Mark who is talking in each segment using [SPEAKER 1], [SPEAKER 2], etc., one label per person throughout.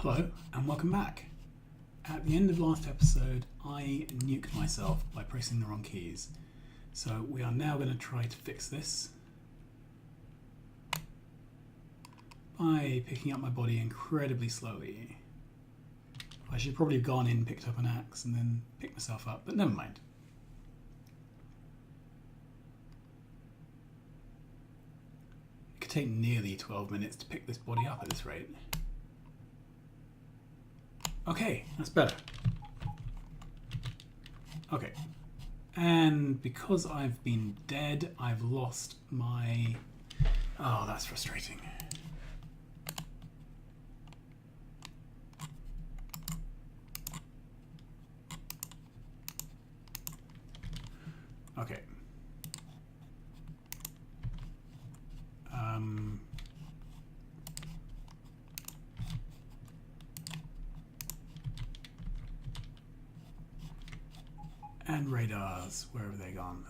[SPEAKER 1] Hello and welcome back. At the end of last episode, I nuked myself by pressing the wrong keys. So we are now going to try to fix this by picking up my body incredibly slowly. I should probably have gone in, picked up an axe and then picked myself up, but never mind. It could take nearly 12 minutes to pick this body up at this rate. Okay, that's better. Okay, and because I've been dead, I've lost my... Oh, that's frustrating. Okay. And radars, where have they gone?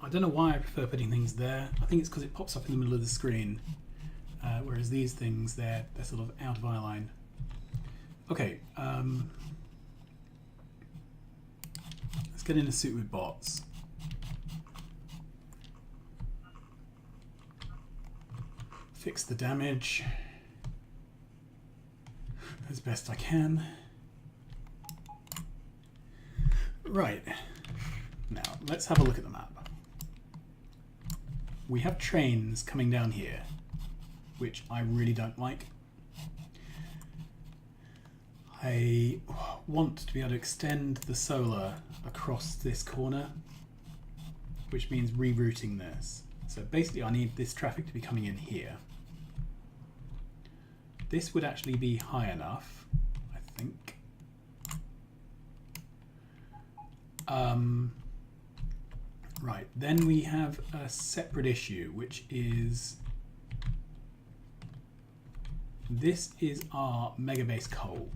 [SPEAKER 1] I don't know why I prefer putting things there. I think it's because it pops up in the middle of the screen, whereas these things, they're sort of out of eye line. Okay, let's get in a suit with bots. Fix the damage as best I can. Right, now let's have a look at the map. We have trains coming down here, which I really don't like. I want to be able to extend the solar across this corner, which means rerouting this. So basically I need this traffic to be coming in here. This would actually be high enough, I think. Right, then we have a separate issue, which is this is our mega base coal.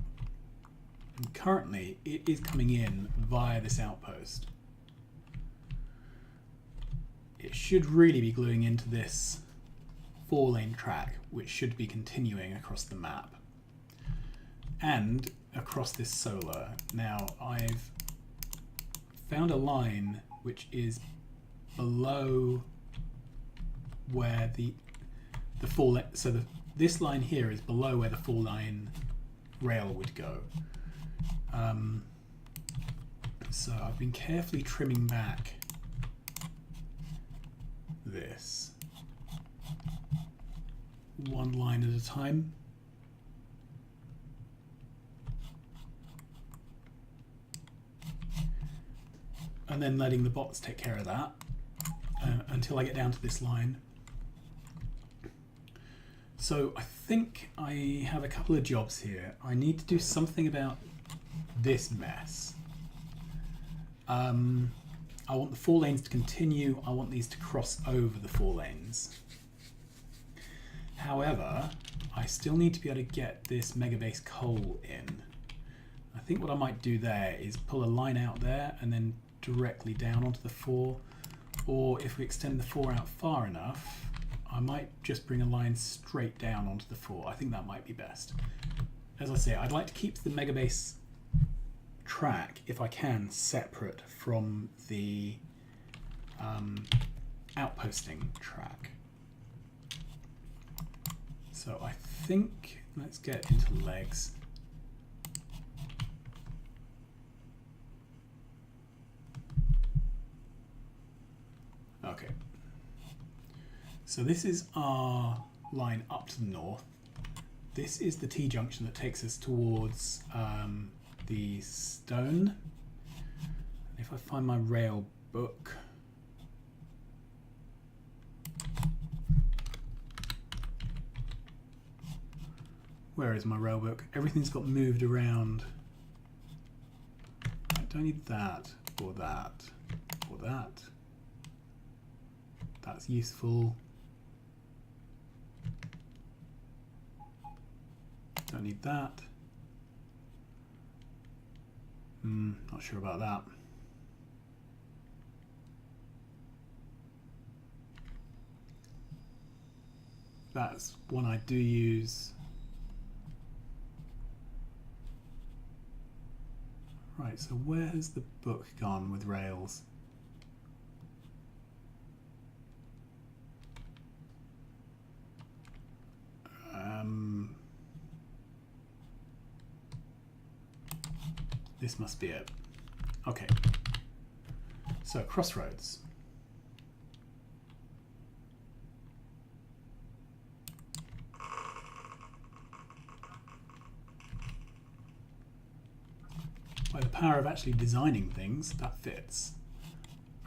[SPEAKER 1] And currently it is coming in via this outpost. It should really be gluing into this 4-lane track, which should be continuing across the map and across this solar. Now I've found a line which is below where the 4-lane, so this line here is below where the 4-lane rail would go. So I've been carefully trimming back this one line at a time. And then letting the bots take care of that until I get down to this line. So I think I have a couple of jobs here. I need to do something about this mess. I want the 4 lanes to continue. I want these to cross over the 4 lanes. However, I still need to be able to get this mega base coal in. I think what I might do there is pull a line out there and then directly down onto the 4, or if we extend the 4 out far enough, I might just bring a line straight down onto the 4. I think that might be best. As I say, I'd like to keep the mega base track, if I can, separate from the outposting track. So I think, let's get into legs. Okay. So this is our line up to the north. This is the T-junction that takes us towards the stone. If I find my rail book, where is my rail book? Everything's got moved around. I don't need that or that or that. That's useful. Don't need that. Not sure about that. That's one I do use. Right, so where has the book gone with Rails? This must be it. Okay. So, Crossroads. By the power of actually designing things, that fits.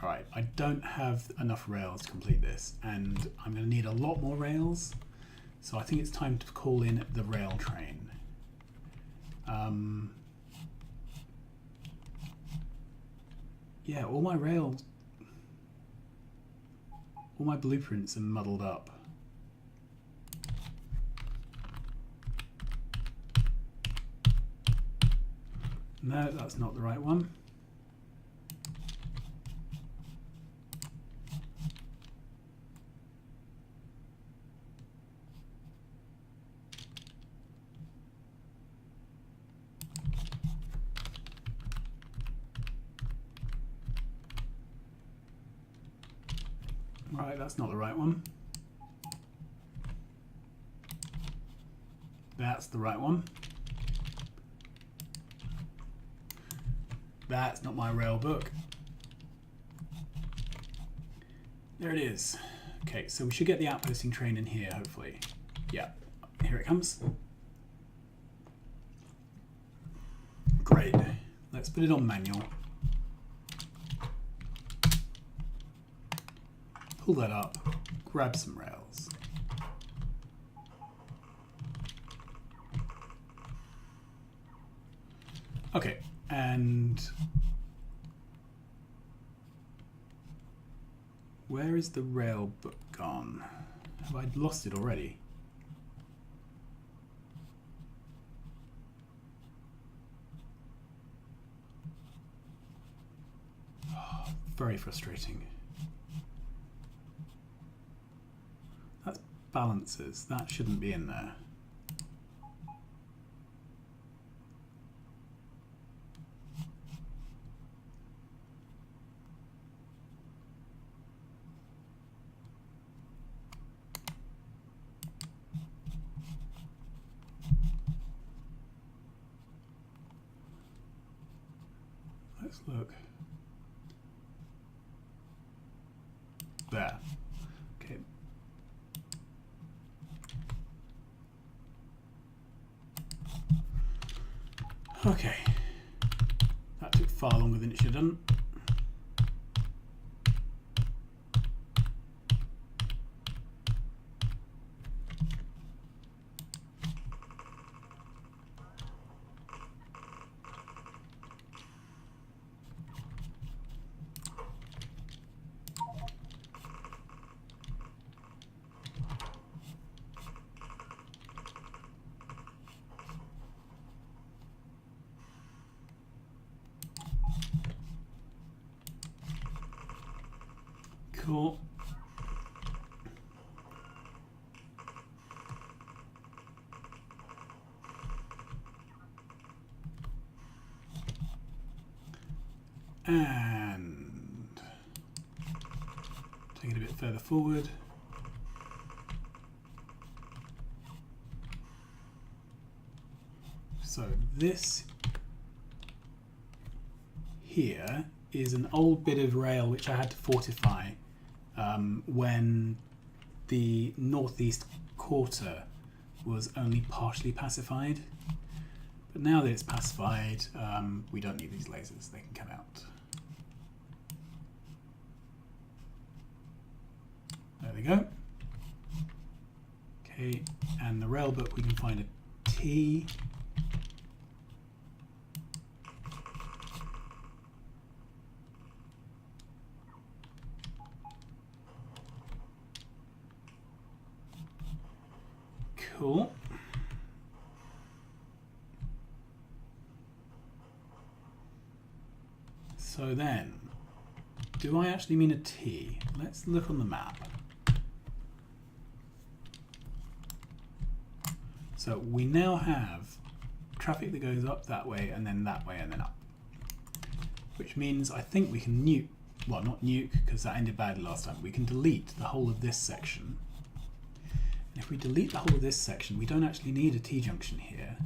[SPEAKER 1] Alright, I don't have enough rails to complete this, and I'm going to need a lot more rails, so I think it's time to call in the rail train. Yeah, all my blueprints are muddled up. No, that's not the right one. Right, that's not the right one. That's the right one. That's not my rail book. There it is. Okay, so we should get the outposting train in here, hopefully. Yeah, here it comes. Great. Let's put it on manual. Pull that up, grab some rails. Okay, and where is the rail book gone? Have I lost it already? Oh, very frustrating. That's balances. That shouldn't be in there. Let's look. There. Okay. Okay. That took far longer than it should have done. Cool. And take it a bit further forward. So this here is an old bit of rail which I had to fortify when the northeast quarter was only partially pacified. But now that it's pacified, we don't need these lasers, they can come out. There we go. Okay, and the rail book we can find a T. Cool. So then, do I actually mean a T? Let's look on the map. So we now have traffic that goes up that way and then that way and then up. Which means I think we can nuke, well not nuke because that ended badly last time, we can delete the whole of this section. And if we delete the whole of this section, we don't actually need a T-junction here.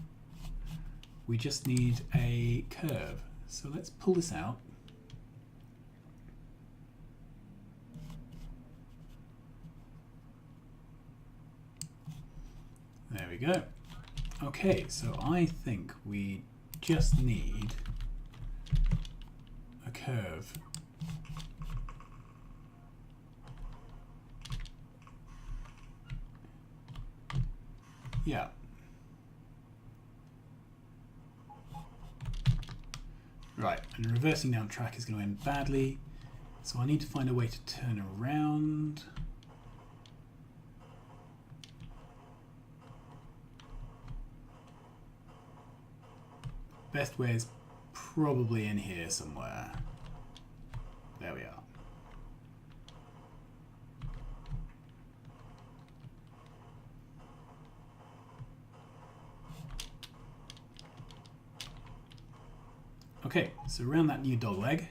[SPEAKER 1] We just need a curve. So let's pull this out. There we go. Okay, so I think we just need a curve. Yeah. Right, and reversing down track is going to end badly, so I need to find a way to turn around. Best way is probably in here somewhere. There we are. Okay, so around that new dog leg,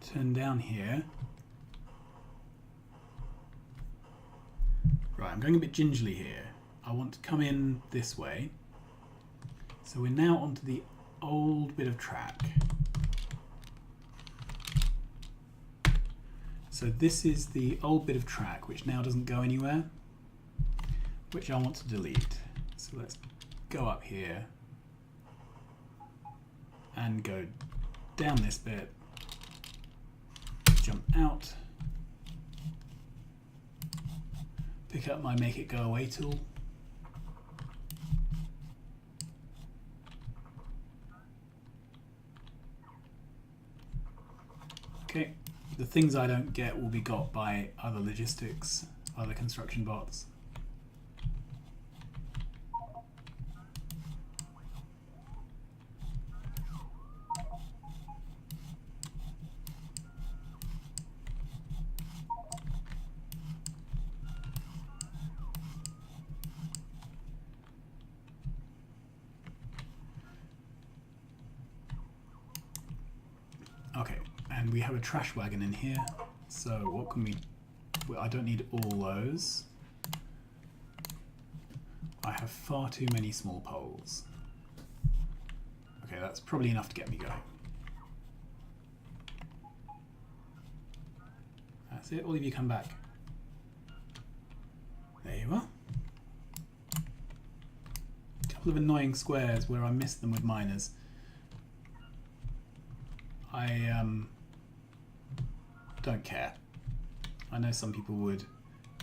[SPEAKER 1] turn down here. Right, I'm going a bit gingerly here. I want to come in this way. So we're now onto the old bit of track. So this is the old bit of track which now doesn't go anywhere, which I want to delete. So let's go up here and go down this bit, jump out, pick up my make it go away tool, okay, the things I don't get will be got by other logistics, other construction bots. Okay, and we have a trash wagon in here, so what can we... Well, I don't need all those. I have far too many small poles. Okay, that's probably enough to get me going. That's it, all of you come back. There you are. A couple of annoying squares where I missed them with miners. I don't care. I know some people would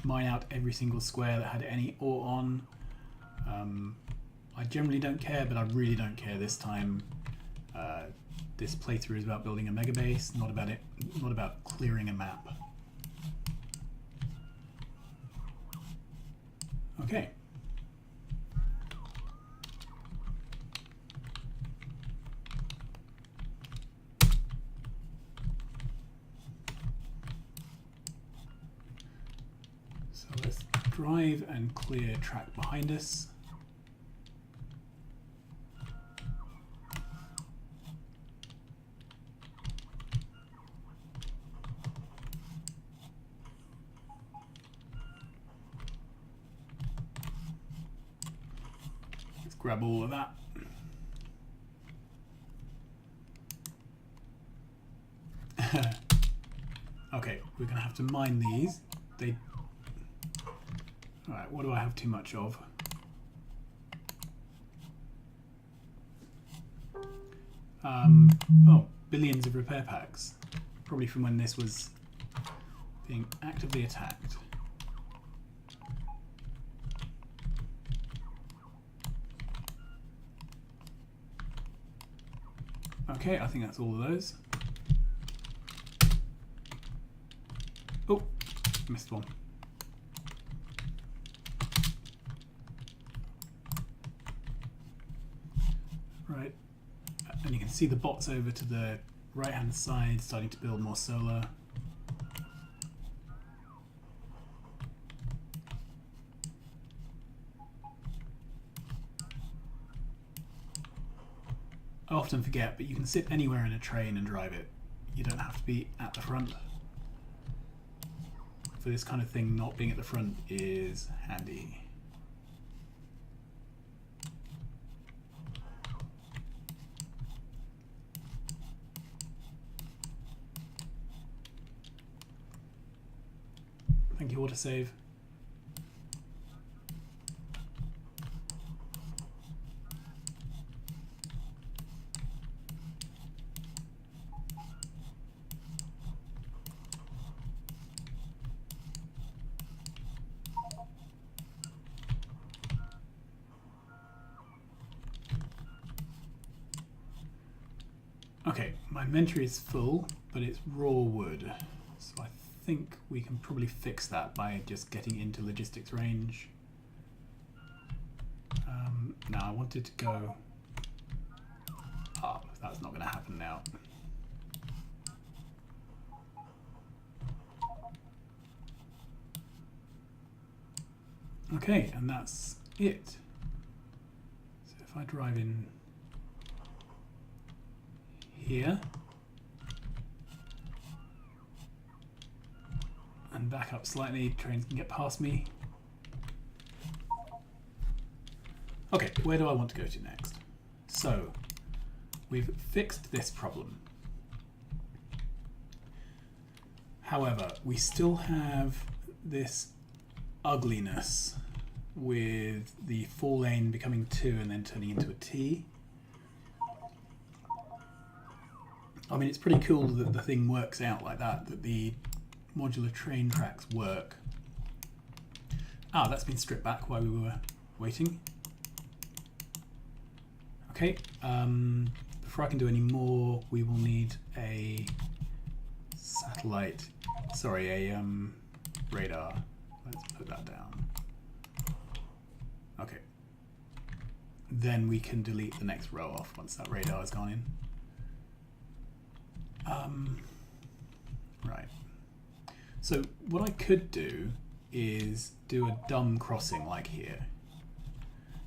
[SPEAKER 1] mine out every single square that had any ore on. I generally don't care, but I really don't care this time. This playthrough is about building a mega base, not about clearing a map. Okay. So let's drive and clear track behind us. Let's grab all of that. Okay, we're going to have to mine these. Alright, what do I have too much of? Oh, billions of repair packs. Probably from when this was being actively attacked. Okay, I think that's all of those. Oh, missed one. Right, and you can see the bots over to the right hand side starting to build more solar. I often forget, but you can sit anywhere in a train and drive it. You don't have to be at the front. For this kind of thing, not being at the front is handy. Thank you, autosave. Okay, my inventory is full, but it's raw wood. So I think we can probably fix that by just getting into logistics range. Now I wanted to go up. That's not going to happen now. Okay, and that's it. So if I drive in here and back up slightly, trains can get past me. Okay, where do I want to go to next? So we've fixed this problem. However, we still have this ugliness with the 4-lane becoming 2 and then turning into a T. I mean, it's pretty cool that the thing works out like that, that the modular train tracks work. Ah, that's been stripped back while we were waiting. Okay, before I can do any more, we will need a satellite, sorry, a radar. Let's put that down. Okay. Then we can delete the next row off once that radar has gone in. Right. So what I could do is do a dumb crossing like here.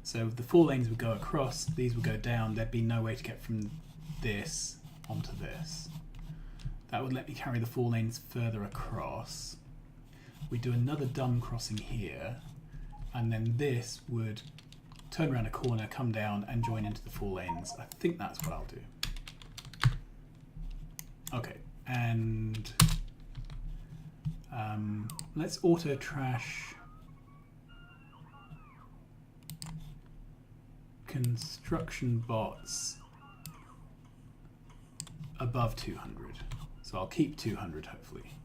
[SPEAKER 1] So the 4 lanes would go across, these would go down, there'd be no way to get from this onto this. That would let me carry the 4 lanes further across. We do another dumb crossing here, and then this would turn around a corner, come down and join into the 4 lanes. I think that's what I'll do. Okay, and let's auto trash construction bots above 200. So I'll keep 200 hopefully.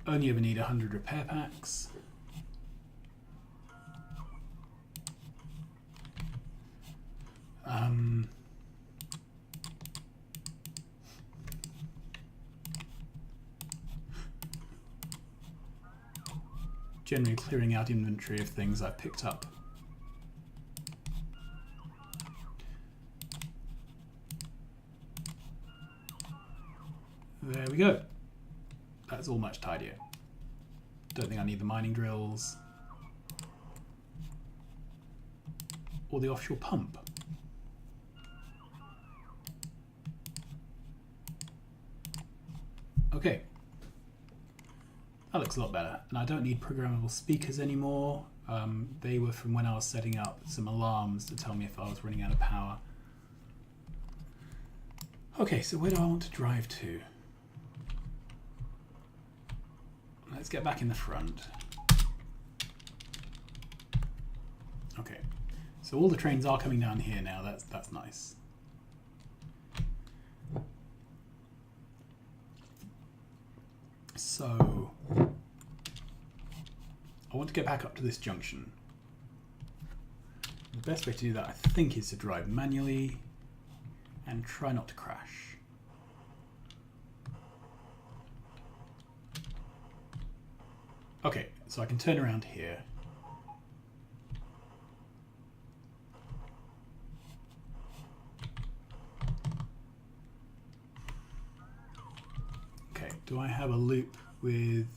[SPEAKER 1] Only ever need 100 repair packs. Generally clearing out inventory of things I've picked up. There we go. That's all much tidier. Don't think I need the mining drills or the offshore pump. Okay, that looks a lot better. And I don't need programmable speakers anymore. They were from when I was setting up some alarms to tell me if I was running out of power. Okay, so where do I want to drive to? Let's get back in the front. Okay, so all the trains are coming down here now. That's nice. So I want to get back up to this junction. The best way to do that, I think, is to drive manually and try not to crash. Okay, so I can turn around here. Okay, do I have a loop with...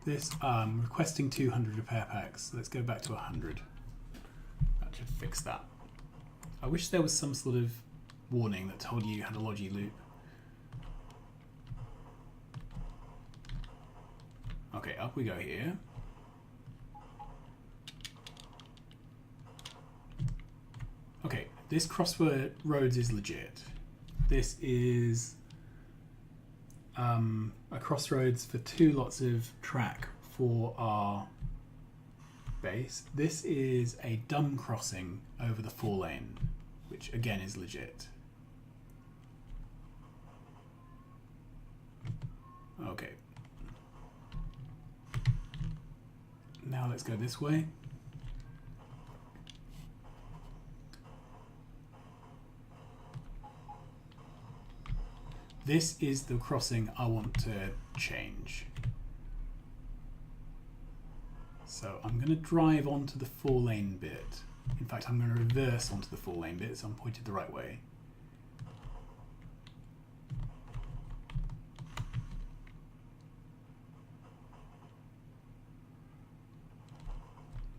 [SPEAKER 1] this, requesting 200 repair packs. Let's go back to 100. That should fix that. I wish there was some sort of warning that told you you had a logi loop. Okay, up we go here. Okay, this crossroads is legit. This is a crossroads for 2 lots of track for our base. This is a dumb crossing over the 4-lane, which again is legit. Okay. Now let's go this way. This is the crossing I want to change. So I'm going to drive onto the 4-lane bit. In fact, I'm going to reverse onto the 4-lane bit so I'm pointed the right way.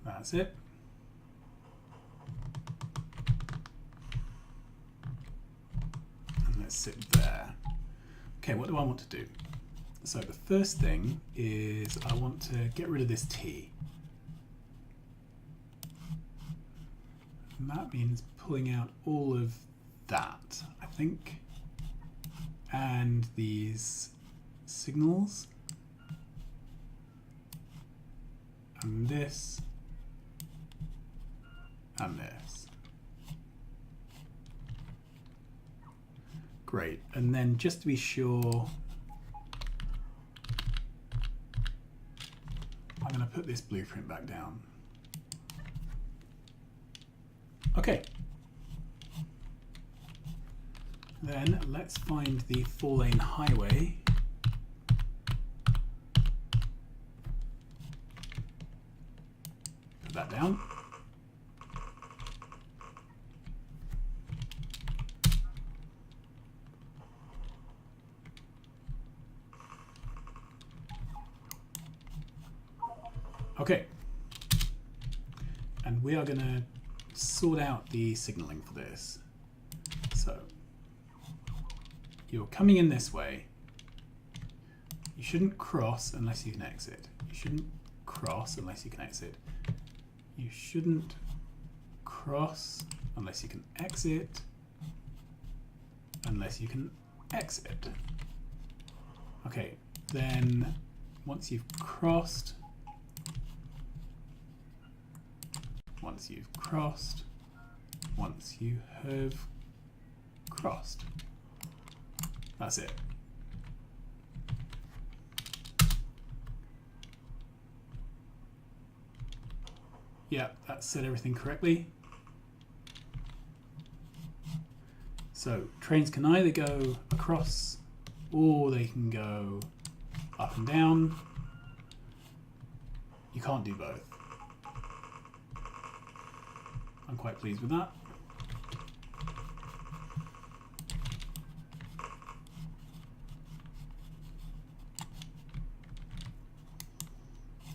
[SPEAKER 1] That's it. And let's sit there. Okay, what do I want to do? So the first thing is I want to get rid of this T. And that means pulling out all of that, I think. And these signals. And this. And this. Great. And then just to be sure, I'm going to put this blueprint back down. Okay. Then let's find the 4-lane highway. Put that down. Okay, and we are going to sort out the signaling for this. So you're coming in this way. You shouldn't cross unless you can exit. You shouldn't cross unless you can exit. You shouldn't cross unless you can exit. Unless you can exit. Okay, then once you've crossed, once you have crossed. That's it. Yeah, that said everything correctly. So trains can either go across or they can go up and down. You can't do both. I'm quite pleased with that.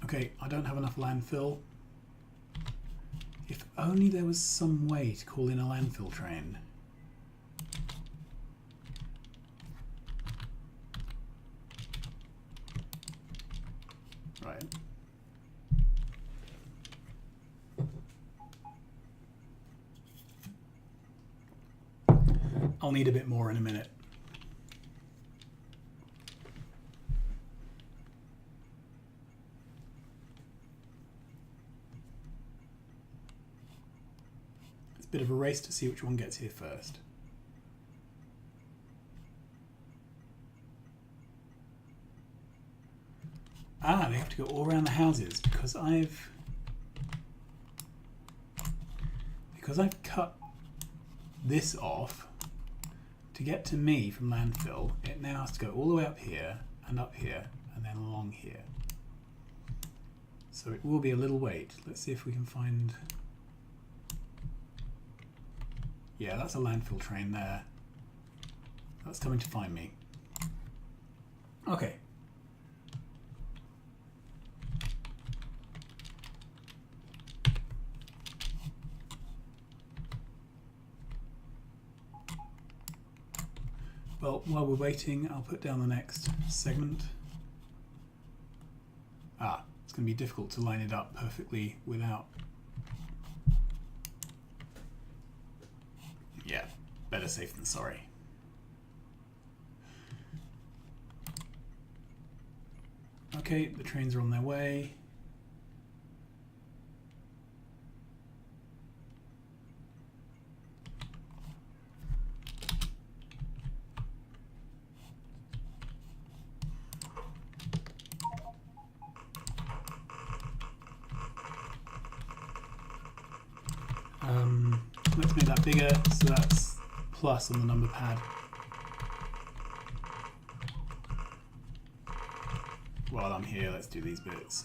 [SPEAKER 1] Okay, I don't have enough landfill. If only there was some way to call in a landfill train. Right. I'll need a bit more in a minute. It's a bit of a race to see which one gets here first. Ah, they have to go all around the houses because I've cut this off. To get to me from landfill, it now has to go all the way up here, and then along here. So it will be a little wait. Let's see if we can find... Yeah, that's a landfill train there. That's coming to find me. Okay. Well, while we're waiting, I'll put down the next segment. It's going to be difficult to line it up perfectly without... Yeah, better safe than sorry. Okay, the trains are on their way. Let's make that bigger, so that's plus on the number pad. While I'm here, let's do these bits.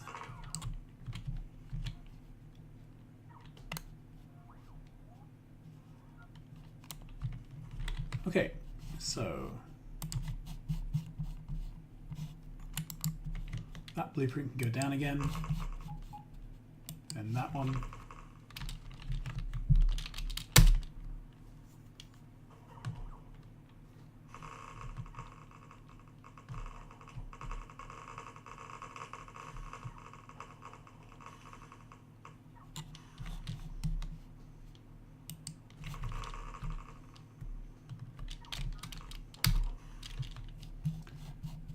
[SPEAKER 1] Okay, so that blueprint can go down again, and that one.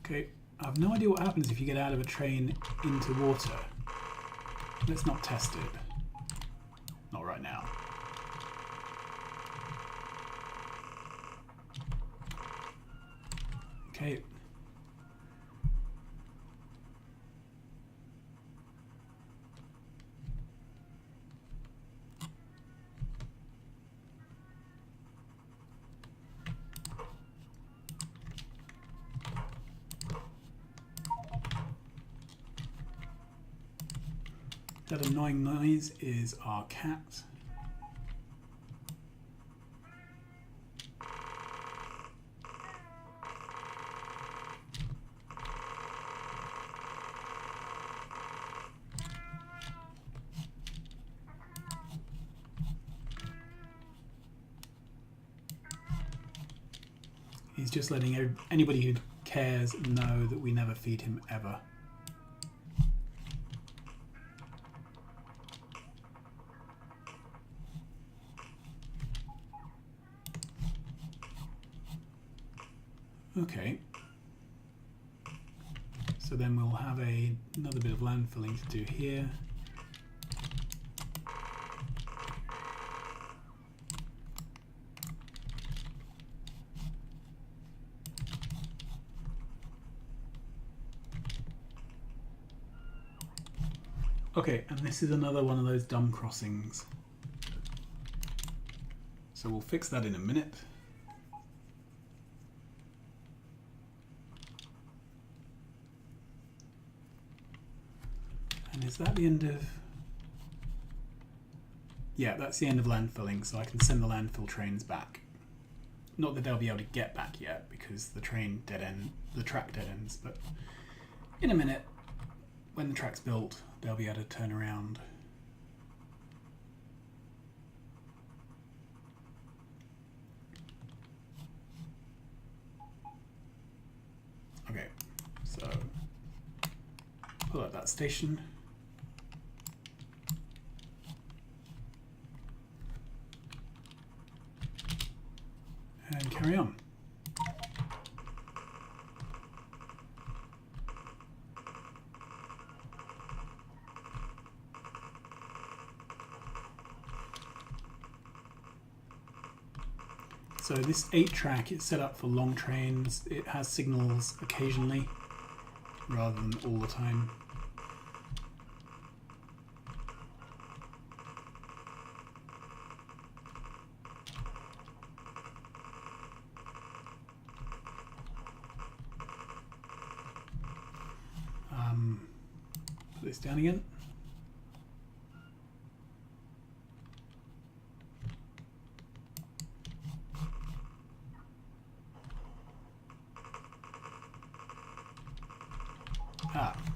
[SPEAKER 1] Okay, I have no idea what happens if you get out of a train into water. Let's not test it. Not right now. Okay. That annoying noise is our cat. He's just letting anybody who cares know that we never feed him ever. Okay, so then we'll have another bit of landfilling to do here. Okay, and this is another one of those dumb crossings. So we'll fix that in a minute. And is that the end of... Yeah, that's the end of landfilling, so I can send the landfill trains back. Not that they'll be able to get back yet, because the train the track dead ends, but in a minute, when the track's built, they'll be able to turn around. Okay, so pull out that station. And carry on. So this 8-track is set up for long trains. It has signals occasionally, rather than all the time. Put this down again.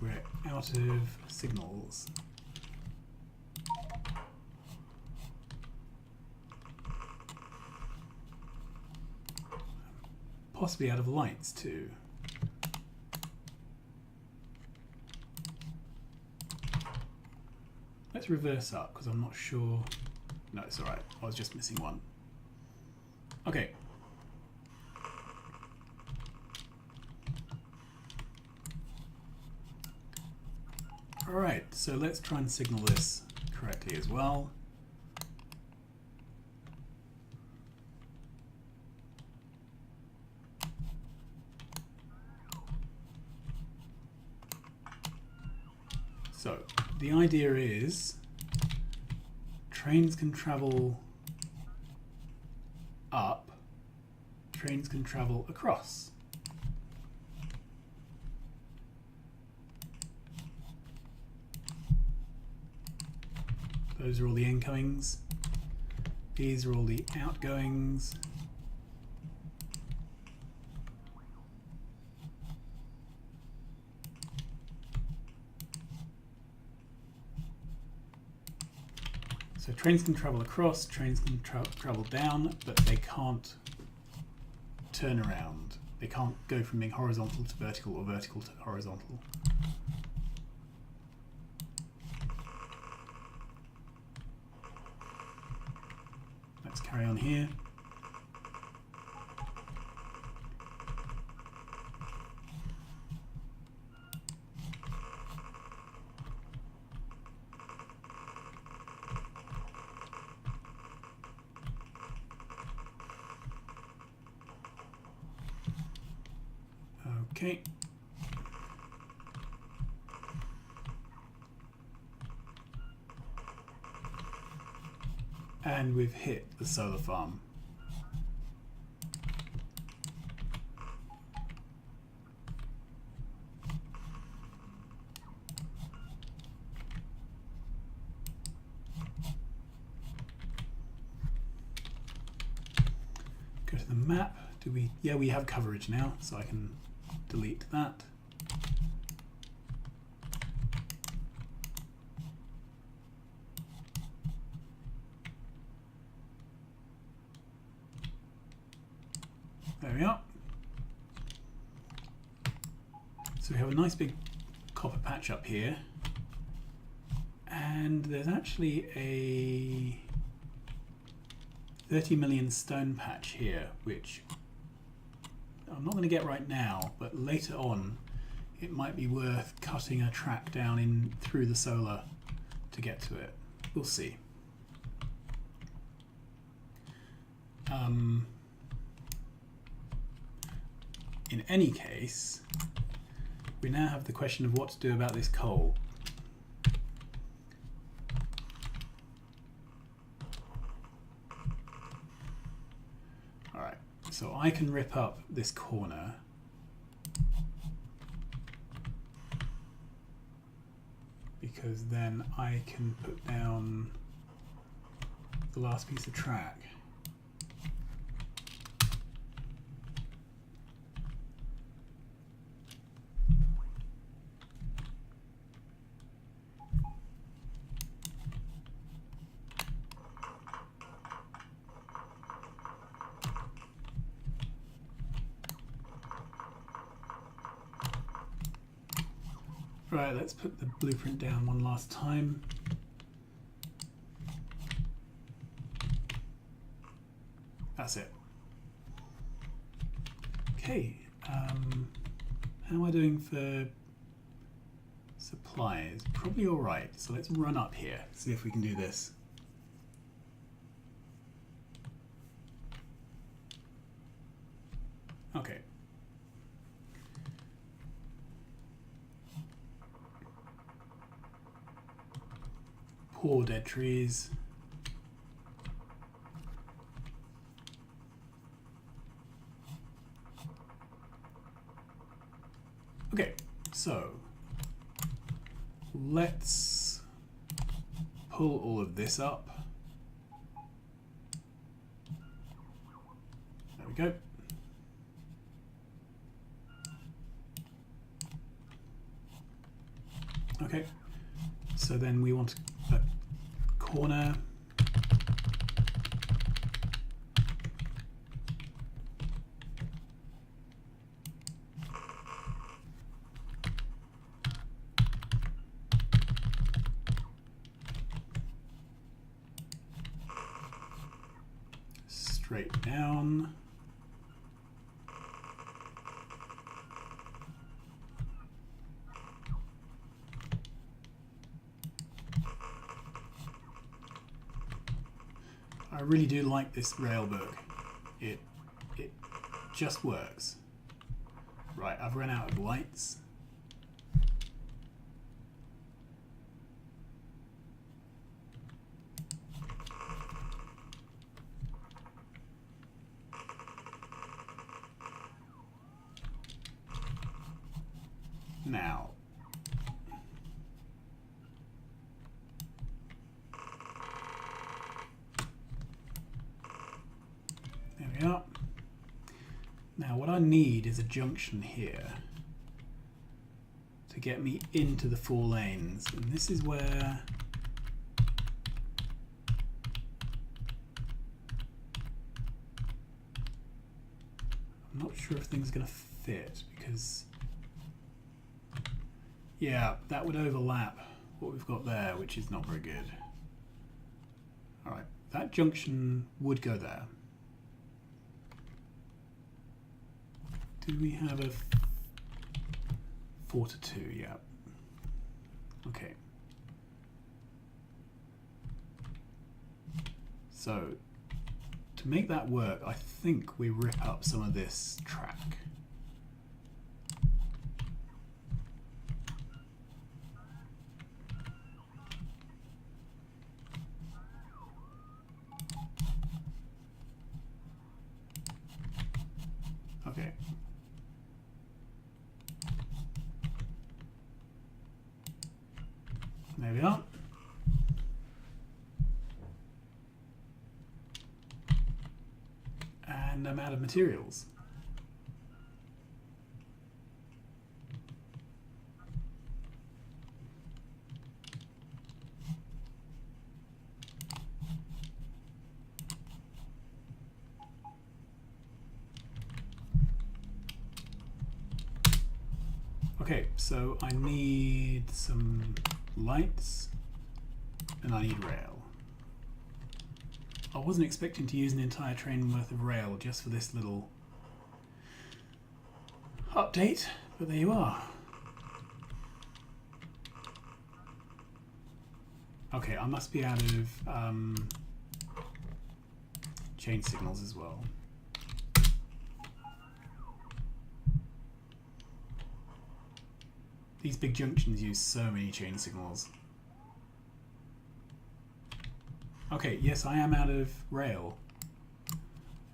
[SPEAKER 1] We're out of signals. possibly out of lights too. Let's reverse up because I'm not sure. No, it's alright. I was just missing one. Okay. Alright, so let's try and signal this correctly as well. So the idea is trains can travel up, trains can travel across. Those are all the incomings. These are all the outgoings. So trains can travel across, trains can travel down, but they can't turn around. They can't go from being horizontal to vertical or vertical to horizontal. Let's carry on here. Okay. And we've hit the solar farm. Go to the map. Do we? Yeah, we have coverage now, so I can delete that. There we are. So we have a nice big copper patch up here, and there's actually a 30 million stone patch here, which I'm not going to get right now, but later on it might be worth cutting a track down in through the solar to get to it. We'll see. In any case, we now have the question of what to do about this coal. Alright, so I can rip up this corner. Because then I can put down the last piece of track. Right, let's put the blueprint down one last time. That's it. Okay, how am I doing for supplies? Probably all right. So let's run up here, see if we can do this. Okay. Poor dead trees. Okay, so let's pull all of this up. There we go. Okay, so then we want a corner. straight down. I really do like this rail book. It just works. Right, I've run out of lights. Now, there we are. Now what I need is a junction here to get me into the 4 lanes, and this is where I'm not sure if things are going to fit, because yeah, that would overlap what we've got there, which is not very good. Alright, that junction would go there. Do we have a 4 to 2? Yeah. Okay. So, to make that work, I think we rip up some of this track. Okay. There we are. And I'm out of materials. Okay, so I need some lights and I need rail. I wasn't expecting to use an entire train worth of rail just for this little update, but there you are. Okay, I must be out of chain signals as well. These big junctions use so many chain signals. Okay, yes, I am out of rail.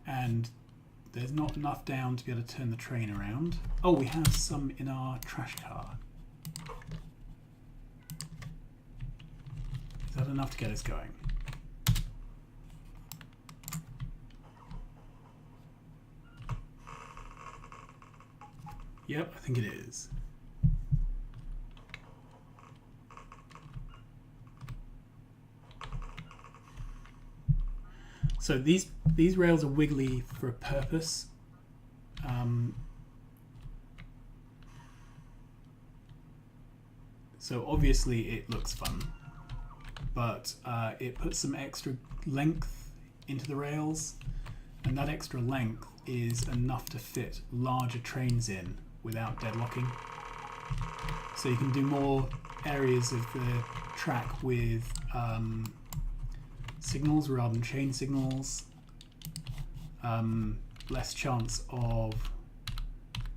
[SPEAKER 1] And there's not enough down to be able to turn the train around. Oh, we have some in our trash car. Is that enough to get us going? Yep, I think it is. So these rails are wiggly for a purpose. So obviously it looks fun, but it puts some extra length into the rails, and that extra length is enough to fit larger trains in without deadlocking. So you can do more areas of the track with signals rather than chain signals, less chance of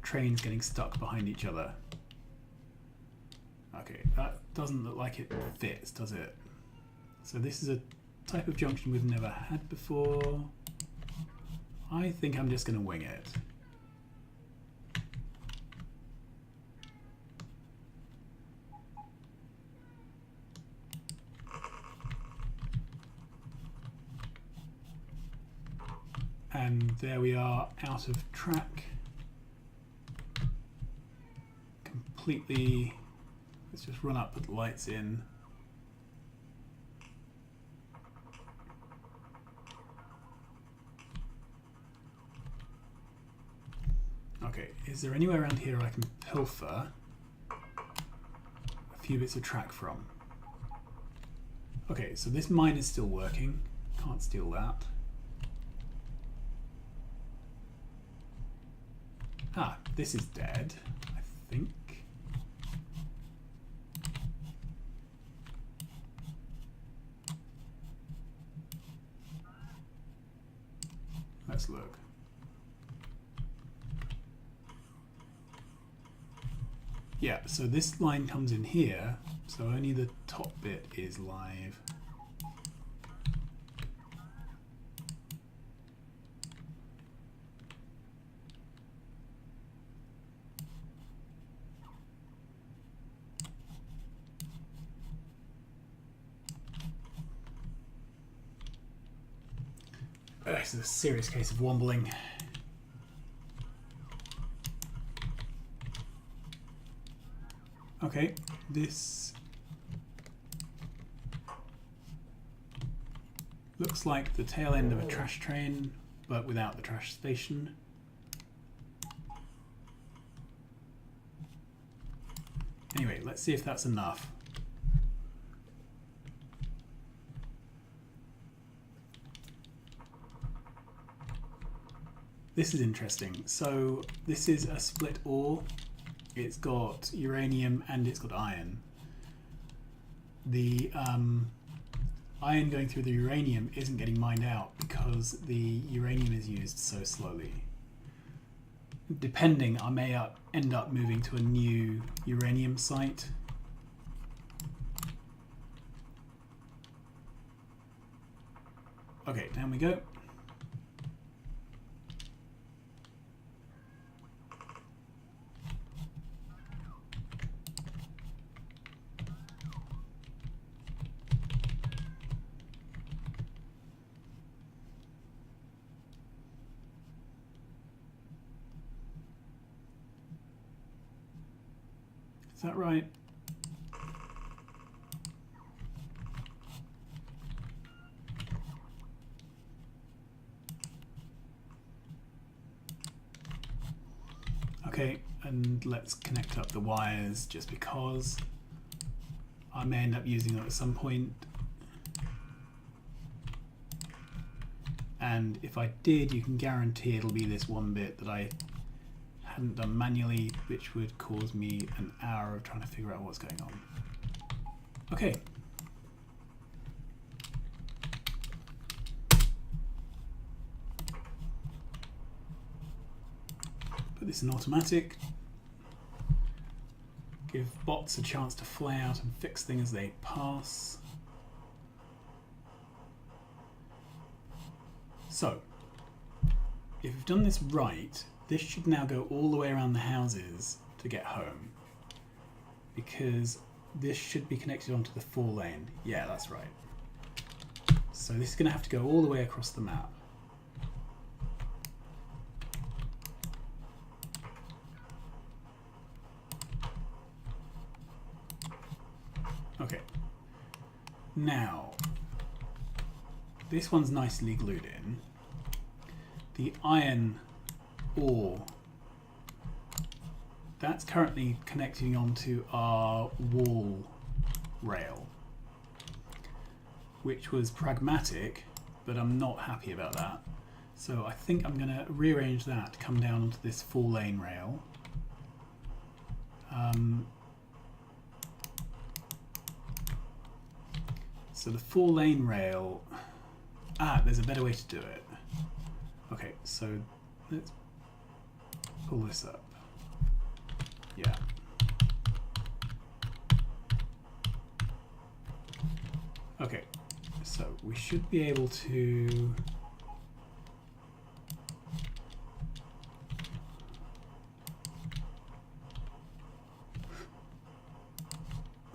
[SPEAKER 1] trains getting stuck behind each other. Okay, that doesn't look like it fits, does it? So this is a type of junction we've never had before. I think I'm just going to wing it. And there we are, out of track. Completely, let's just run up, put the lights in. Okay, is there anywhere around here I can pilfer a few bits of track from? Okay, so this mine is still working, can't steal that. Ah, this is dead, I think. Let's look. Yeah, so this line comes in here, so only the top bit is live. This is a serious case of wombling. Okay, this looks like the tail end of a trash train, but without the trash station. Anyway, let's see if that's enough. This is interesting. So this is a split ore. It's got uranium and it's got iron. The iron going through the uranium isn't getting mined out because the uranium is used so slowly. Depending, I may end up moving to a new uranium site. Okay, down we go. Is that right? Okay, and let's connect up the wires just because I may end up using them at some point. And if I did, you can guarantee it'll be this one bit that I hadn't done manually, which would cause me an hour of trying to figure out what's going on. Okay. Put this in automatic. Give bots a chance to fly out and fix things as they pass. So, if you've done this right, this should now go all the way around the houses to get home, because this should be connected onto the 4-lane. Yeah, that's right. So this is going to have to go all the way across the map. Okay. Now, this one's nicely glued in. The iron ore, that's currently connecting onto our wall rail, which was pragmatic, but I'm not happy about that. So I think I'm going to rearrange that to come down onto this 4-lane rail. So the 4-lane rail, there's a better way to do it. Okay, so let's pull this up. Yeah. Okay, so we should be able to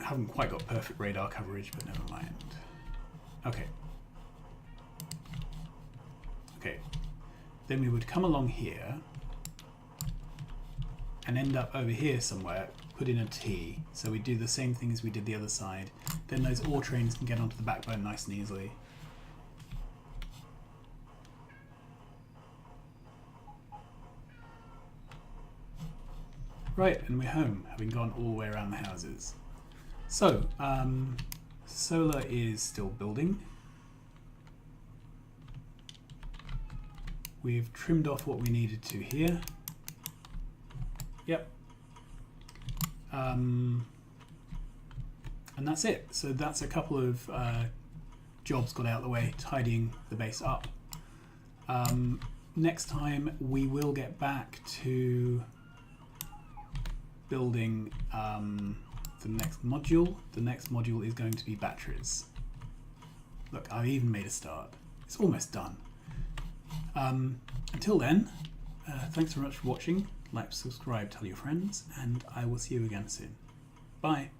[SPEAKER 1] haven't quite got perfect radar coverage, but never mind. Okay. Okay. Then we would come along here and end up over here somewhere, put in a T. So we do the same thing as we did the other side. Then those ore trains can get onto the backbone nice and easily. Right, and we're home, having gone all the way around the houses. So, solar is still building. We've trimmed off what we needed to here. Yep. And that's it. So that's a couple of jobs got out of the way, tidying the base up. Next time we will get back to building the next module. The next module is going to be batteries. Look, I've even made a start. It's almost done. Until then, thanks very much for watching. Like, subscribe, tell your friends, and I will see you again soon. Bye.